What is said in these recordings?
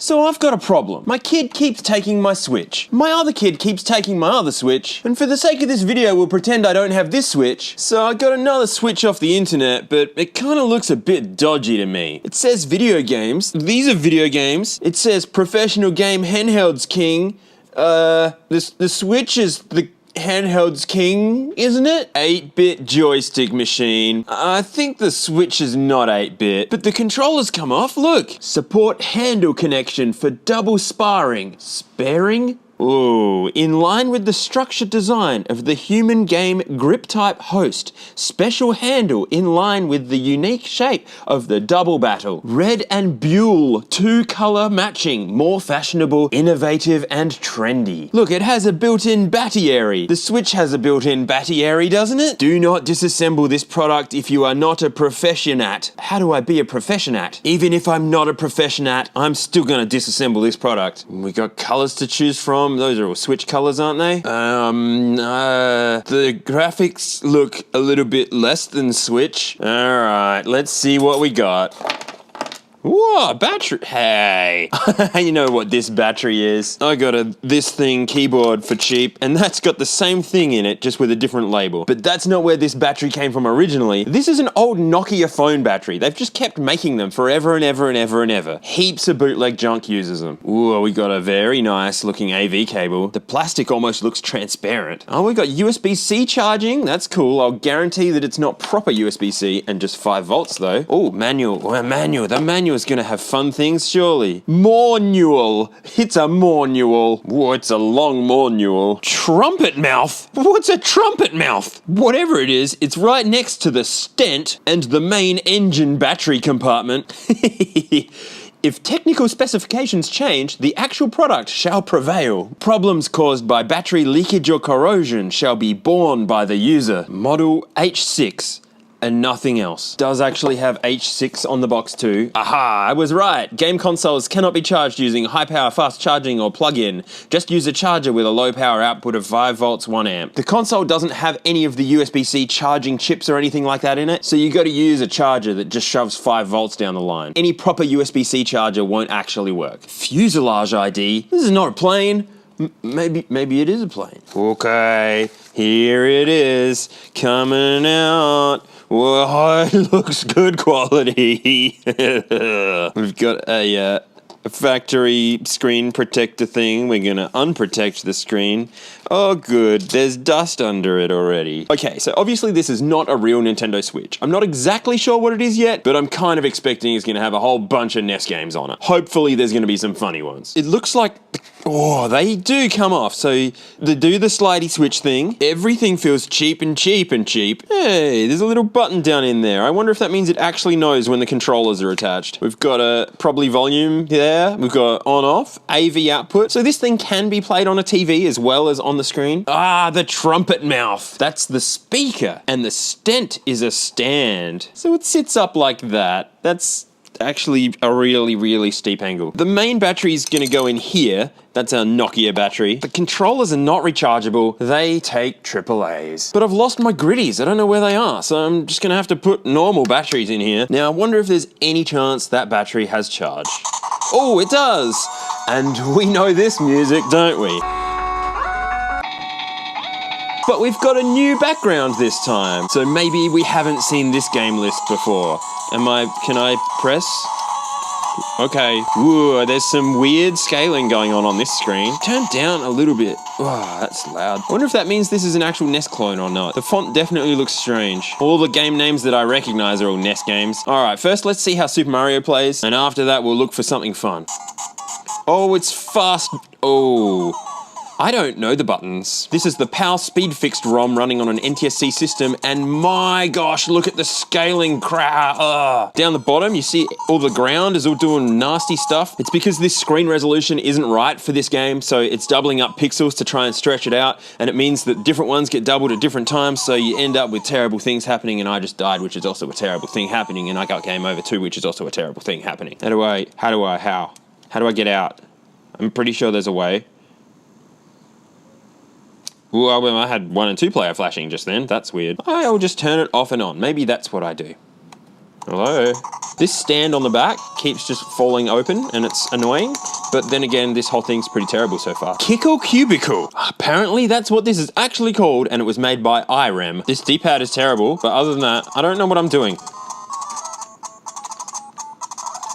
So I've got a problem. My kid keeps taking my Switch. My other kid keeps taking my other Switch. And for the sake of this video, we'll pretend I don't have this Switch. So I got another Switch off the internet, but it kind of looks a bit dodgy to me. It says video games. These are video games. It says professional game Handhelds King. The Switch is the Handhelds King, isn't it? 8-bit joystick machine. I think the Switch is not 8-bit, but the controllers come off, look. Support handle connection for double sparring. Sparing? Ooh, in line with the structured design of the human game grip type host. Special handle in line with the unique shape of the double battle. Red and Buell, 2-color matching. More fashionable, innovative, and trendy. Look, it has a built-in battery. The Switch has a built-in battery, doesn't it? Do not disassemble this product if you are not a professionat. How do I be a professionat? Even if I'm not a professionat, I'm still gonna disassemble this product. We got colors to choose from. Those are all Switch colors, aren't they? The graphics look a little bit less than Switch. All right, let's see what we got. Whoa, battery, hey. You know what this battery is. I got this thing keyboard for cheap, and that's got the same thing in it, just with a different label. But that's not where this battery came from originally. This is an old Nokia phone battery. They've just kept making them forever and ever and ever and ever. Heaps of bootleg junk uses them. Ooh, we got a very nice looking AV cable. The plastic almost looks transparent. Oh, we got USB-C charging. That's cool. I'll guarantee that it's not proper USB-C and just 5 volts though. Oh, manual. The manual is gonna have fun things, surely. Manual. It's a manual. Whoa, it's a long manual. Trumpet mouth. What's a trumpet mouth? Whatever it is, it's right next to the stent and the main engine battery compartment. If technical specifications change, the actual product shall prevail. Problems caused by battery leakage or corrosion shall be borne by the user. Model H6. And nothing else. Does actually have H6 on the box too. Aha, I was right. Game consoles cannot be charged using high power fast charging or plug-in. Just use a charger with a low power output of 5 volts 1 amp. The console doesn't have any of the USB-C charging chips or anything like that in it, so you gotta use a charger that just shoves 5 volts down the line. Any proper USB-C charger won't actually work. Fuselage ID? This is not a plane. Maybe it is a plane. Okay, here it is, coming out. Whoa, it looks good quality. We've got a factory screen protector thing. We're gonna unprotect the screen. Oh good, there's dust under it already. Okay, so obviously this is not a real Nintendo Switch. I'm not exactly sure what it is yet, but I'm kind of expecting it's gonna have a whole bunch of NES games on it. Hopefully there's gonna be some funny ones. It looks like, oh, they do come off. So they do the slidey switch thing. Everything feels cheap and cheap and cheap. Hey, there's a little button down in there. I wonder if that means it actually knows when the controllers are attached. We've got a probably volume there. We've got on off, AV output. So this thing can be played on a TV as well as on the screen. Ah, the trumpet mouth. That's the speaker. And the stent is a stand. So it sits up like that. That's actually a really, really steep angle. The main battery is gonna go in here. That's a Nokia battery. The controllers are not rechargeable. They take AAAs. But I've lost my gritties. I don't know where they are. So I'm just gonna have to put normal batteries in here. Now I wonder if there's any chance that battery has charge. Oh, it does. And we know this music, don't we? But we've got a new background this time. So maybe we haven't seen this game list before. Can I press? Okay, whoa, there's some weird scaling going on this screen. Turn down a little bit. Oh, that's loud. I wonder if that means this is an actual NES clone or not. The font definitely looks strange. All the game names that I recognize are all NES games. All right, first let's see how Super Mario plays, and after that we'll look for something fun. Oh, it's fast. Oh. I don't know the buttons. This is the PAL Speed Fixed ROM running on an NTSC system, and my gosh, look at the scaling crap. Down the bottom, you see all the ground is all doing nasty stuff. It's because this screen resolution isn't right for this game, so it's doubling up pixels to try and stretch it out, and it means that different ones get doubled at different times, so you end up with terrible things happening, and I just died, which is also a terrible thing happening, and I got game over too, which is also a terrible thing happening. How do I get out? I'm pretty sure there's a way. Well, I had 1 and 2 player flashing just then. That's weird. I'll just turn it off and on. Maybe that's what I do. Hello? This stand on the back keeps just falling open and it's annoying. But then again, this whole thing's pretty terrible so far. Kickle Cubicle. Apparently that's what this is actually called and it was made by IREM. This D-pad is terrible, but other than that, I don't know what I'm doing.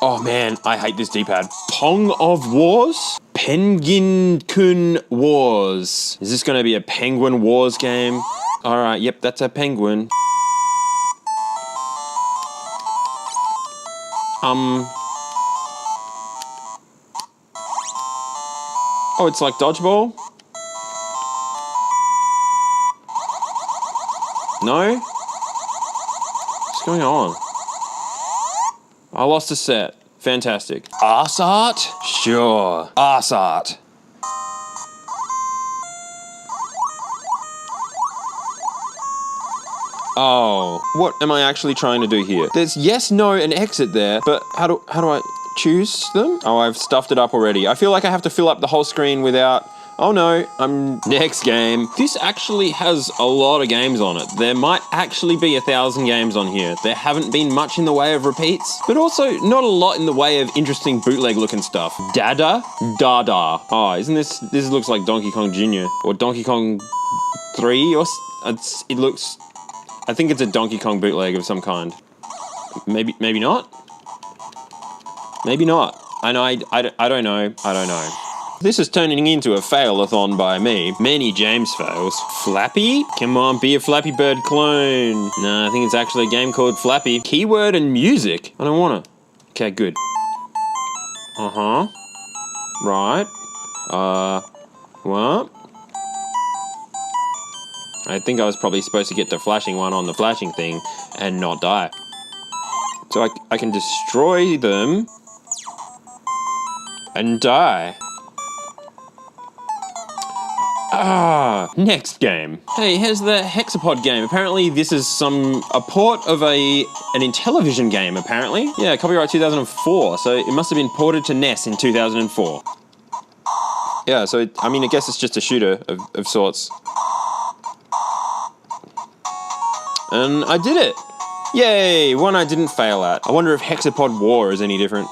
Oh man, I hate this D-pad. Pong of Wars? Penguin Kun Wars. Is this gonna be a Penguin Wars game? Alright, yep, that's a penguin. Oh, it's like dodgeball? No? What's going on? I lost a set. Fantastic. Arse art? Sure. Arse art. Oh, what am I actually trying to do here? There's yes, no, and exit there, but how do I choose them? Oh, I've stuffed it up already. I feel like I have to fill up the whole screen without... Oh no, next game. This actually has a lot of games on it. There might actually be 1,000 games on here. There haven't been much in the way of repeats, but also not a lot in the way of interesting bootleg looking stuff. Dada? Dada. Oh, isn't this looks like Donkey Kong Jr. or Donkey Kong 3 or... It looks... I think it's a Donkey Kong bootleg of some kind. Maybe not? Maybe not. I don't know. This is turning into a fail-a-thon by me. Many James fails. Flappy? Come on, be a Flappy Bird clone. No, I think it's actually a game called Flappy. Keyword and music. I don't wanna. Okay, good. Uh-huh. Right. What? I think I was probably supposed to get the flashing one on the flashing thing and not die. So I can destroy them and die. Next game. Hey, here's the Hexapod game. Apparently this is a port of an Intellivision game, apparently. Yeah, copyright 2004, so it must have been ported to NES in 2004. Yeah, so I guess it's just a shooter of sorts. And I did it! Yay! One I didn't fail at. I wonder if Hexapod War is any different.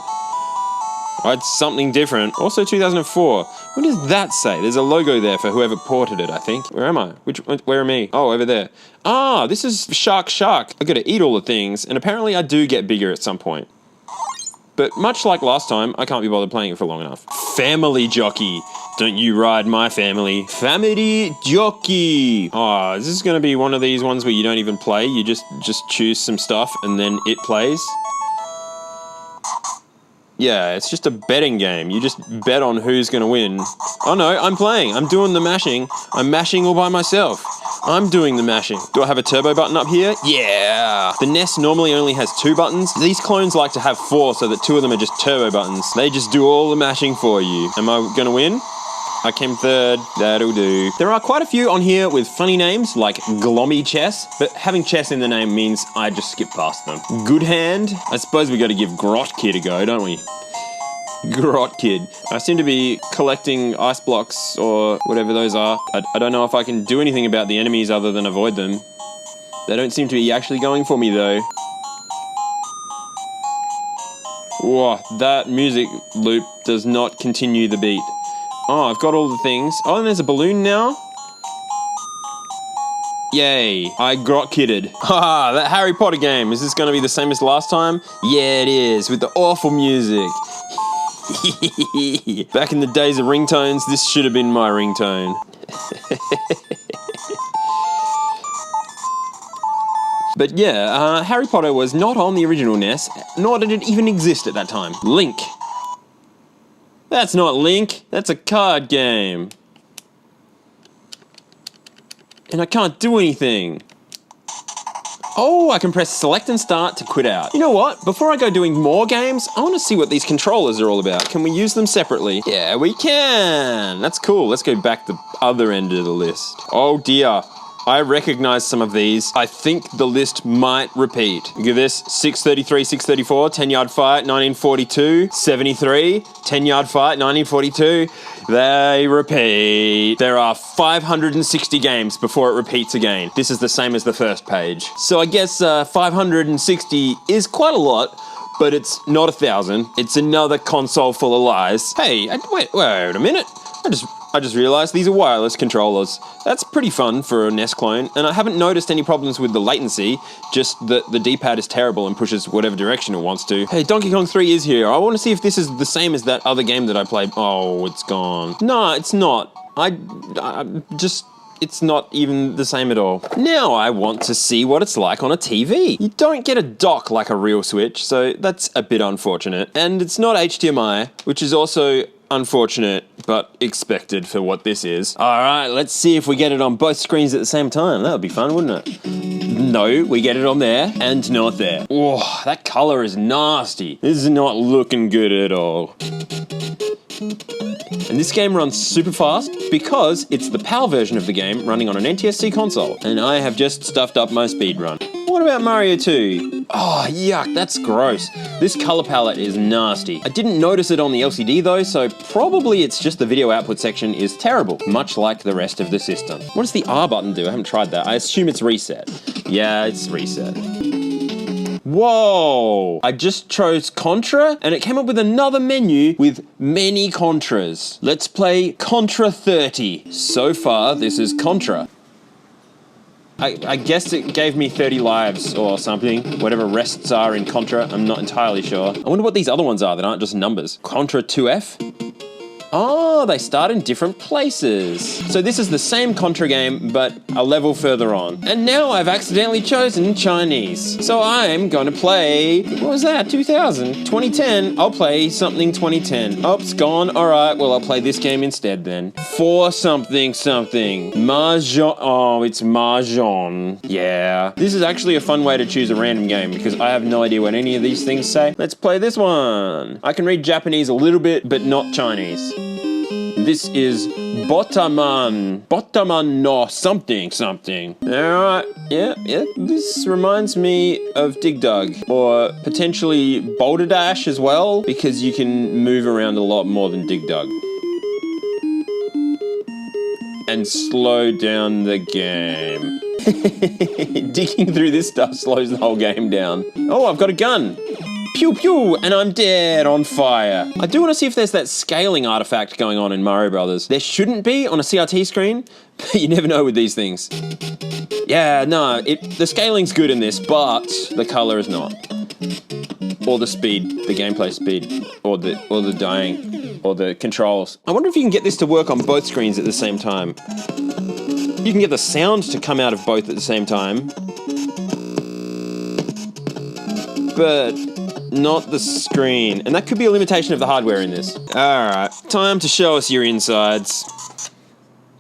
Oh, it's something different. Also 2004. What does that say? There's a logo there for whoever ported it, I think. Where am I? Where am I? Oh, over there. Ah, this is Shark. I gotta eat all the things, and apparently I do get bigger at some point. But much like last time, I can't be bothered playing it for long enough. Family Jockey. Don't you ride my family. Family Jockey. Oh, is this gonna be one of these ones where you don't even play? You just choose some stuff and then it plays? Yeah, it's just a betting game. You just bet on who's gonna win. Oh no, I'm playing. I'm doing the mashing. I'm mashing all by myself. I'm doing the mashing. Do I have a turbo button up here? Yeah! The NES normally only has 2 buttons. These clones like to have 4 so that 2 of them are just turbo buttons. They just do all the mashing for you. Am I gonna win? I came third. That'll do. There are quite a few on here with funny names like Glommy Chess, but having chess in the name means I just skip past them. Good Hand. I suppose we gotta give Grot Kid a go, don't we? Grot Kid. I seem to be collecting ice blocks or whatever those are. I don't know if I can do anything about the enemies other than avoid them. They don't seem to be actually going for me though. Whoa, that music loop does not continue the beat. Oh, I've got all the things. Oh, and there's a balloon now. Yay, I Grot Kidded. Haha, that Harry Potter game. Is this going to be the same as last time? Yeah, it is, with the awful music. Back in the days of ringtones, this should have been my ringtone. But yeah, Harry Potter was not on the original NES, nor did it even exist at that time. Link. That's not Link, that's a card game. And I can't do anything. Oh, I can press select and start to quit out. You know what? Before I go doing more games, I want to see what these controllers are all about. Can we use them separately? Yeah, we can. That's cool. Let's go back the other end of the list. Oh dear. I recognize some of these. I think the list might repeat. Look at this, 633, 634, 10-yard fight, 1942, 73, 10-yard fight, 1942. They repeat. There are 560 games before it repeats again. This is the same as the first page. So I guess 560 is quite a lot, but it's not 1,000. It's another console full of lies. Hey, wait a minute. I just realized these are wireless controllers. That's pretty fun for a NES clone, and I haven't noticed any problems with the latency, just that the D-pad is terrible and pushes whatever direction it wants to. Hey, Donkey Kong 3 is here. I want to see if this is the same as that other game that I played. Oh, it's gone. No, it's not. It's not even the same at all. Now I want to see what it's like on a TV. You don't get a dock like a real Switch, so that's a bit unfortunate. And it's not HDMI, which is also unfortunate, but expected for what this is. All right, let's see if we get it on both screens at the same time. That would be fun, wouldn't it? No, we get it on there and not there. Oh, that color is nasty. This is not looking good at all. And this game runs super fast because it's the PAL version of the game running on an NTSC console. And I have just stuffed up my speedrun. What about Mario 2? Oh, yuck, that's gross. This color palette is nasty. I didn't notice it on the LCD though, so probably it's just the video output section is terrible, much like the rest of the system. What does the R button do? I haven't tried that. I assume it's reset. Yeah, it's reset. Whoa! I just chose Contra and it came up with another menu with many Contras. Let's play Contra 30. So far, this is Contra. I guess it gave me 30 lives or something. Whatever rests are in Contra, I'm not entirely sure. I wonder what these other ones are that aren't just numbers. Contra 2F? Oh, they start in different places. So this is the same Contra game, but a level further on. And now I've accidentally chosen Chinese. So I'm going to play, what was that, 2000? 2010, I'll play something 2010. Oh, it's gone, all right, well, I'll play this game instead then. For something. Mahjong, oh, it's Mahjong. Yeah. This is actually a fun way to choose a random game because I have no idea what any of these things say. Let's play this one. I can read Japanese a little bit, but not Chinese. This is Botaman no something. Alright, yeah, this reminds me of Dig Dug, or potentially Boulder Dash as well, because you can move around a lot more than Dig Dug. And slow down the game. Digging through this stuff slows the whole game down. Oh, I've got a gun. Pew pew, and I'm dead on fire. I do want to see if there's that scaling artifact going on in Mario Brothers. There shouldn't be on a CRT screen, but you never know with these things. Yeah, no, the scaling's good in this, but the color is not. Or the speed, the gameplay speed, or the dying, or the controls. I wonder if you can get this to work on both screens at the same time. You can get the sound to come out of both at the same time, but not the screen. And that could be a limitation of the hardware in this. Alright, time to show us your insides.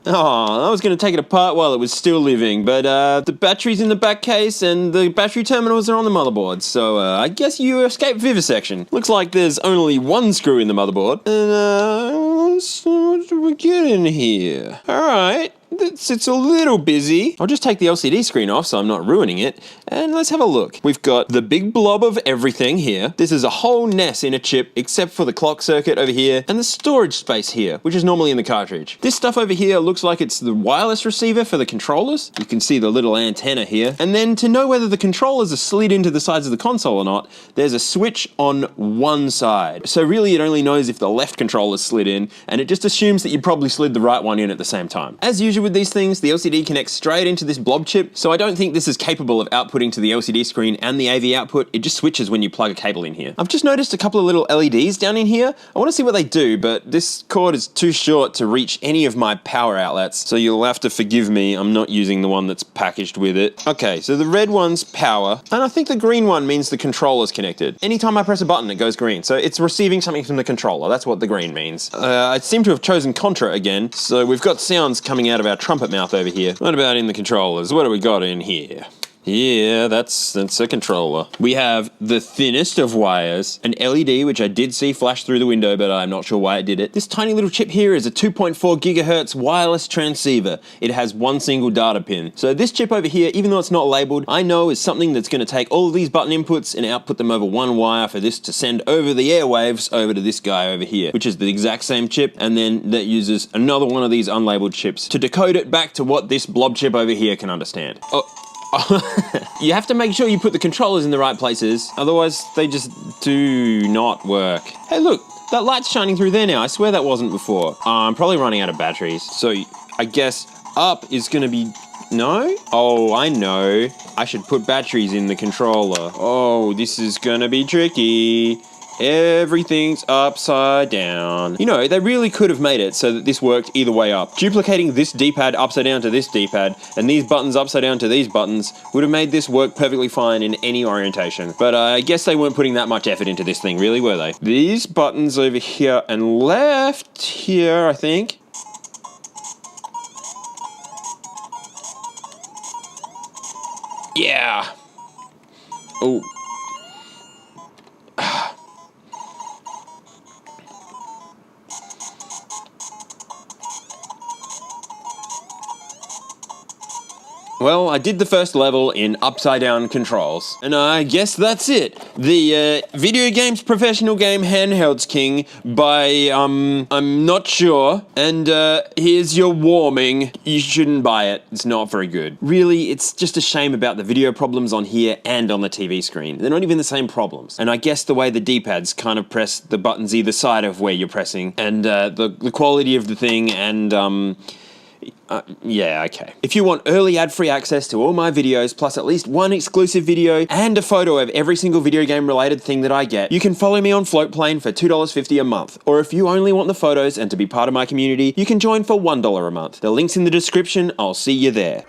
Oh, I was going to take it apart while it was still living, but the battery's in the back case and the battery terminals are on the motherboard, so I guess you escaped vivisection. Looks like there's only one screw in the motherboard. And what do we get in here? Alright. It's a little busy. I'll just take the LCD screen off so I'm not ruining it, and let's have a look. We've got the big blob of everything here. This is a whole NES in a chip, except for the clock circuit over here, and the storage space here, which is normally in the cartridge. This stuff over here looks like it's the wireless receiver for the controllers. You can see the little antenna here. And then to know whether the controllers are slid into the sides of the console or not, there's a switch on one side. So really it only knows if the left controller's slid in, and it just assumes that you probably slid the right one in at the same time. As usual with these things, the LCD connects straight into this blob chip, so I don't think this is capable of outputting to the LCD screen and the AV output. It just switches when you plug a cable in here. I've just noticed a couple of little LEDs down in here. I want to see what they do, but this cord is too short to reach any of my power outlets, so you'll have to forgive me. I'm not using the one that's packaged with it. Okay, so the red one's power, and I think the green one means the controller's connected. Anytime I press a button, it goes green, so it's receiving something from the controller. That's what the green means. I seem to have chosen Contra again, so we've got sounds coming out of our trumpet mouth over here. What about in the controllers? What do we got in here? Yeah, that's a controller. We have the thinnest of wires, an LED, which I did see flash through the window, but I'm not sure why it did it. This tiny little chip here is a 2.4 gigahertz wireless transceiver. It has one single data pin. So this chip over here, even though it's not labeled, I know is something that's going to take all of these button inputs and output them over one wire for this to send over the airwaves over to this guy over here, which is the exact same chip, and then that uses another one of these unlabeled chips to decode it back to what this blob chip over here can understand. You have to make sure you put the controllers in the right places, otherwise they just do not work. Hey look, that light's shining through there now. I swear that wasn't before. I'm probably running out of batteries. So I guess up is gonna be, no? Oh, I know. I should put batteries in the controller. Oh, this is gonna be tricky. Everything's upside down. You know, they really could have made it so that this worked either way up. Duplicating this D-pad upside down to this D-pad and these buttons upside down to these buttons would have made this work perfectly fine in any orientation. But I guess they weren't putting that much effort into this thing, really, were they? These buttons over here and left here, I think. Yeah. Oh. Well, I did the first level in upside down controls, and I guess that's it. The video games professional game Handhelds King by, I'm not sure, and here's your warning. You shouldn't buy it. It's not very good. Really, it's just a shame about the video problems on here and on the TV screen. They're not even the same problems. And I guess the way the D-pads kind of press the buttons either side of where you're pressing, and the quality of the thing, and yeah, okay. If you want early ad-free access to all my videos, plus at least one exclusive video and a photo of every single video game related thing that I get, you can follow me on Floatplane for $2.50 a month. Or if you only want the photos and to be part of my community, you can join for $1 a month. The link's in the description. I'll see you there.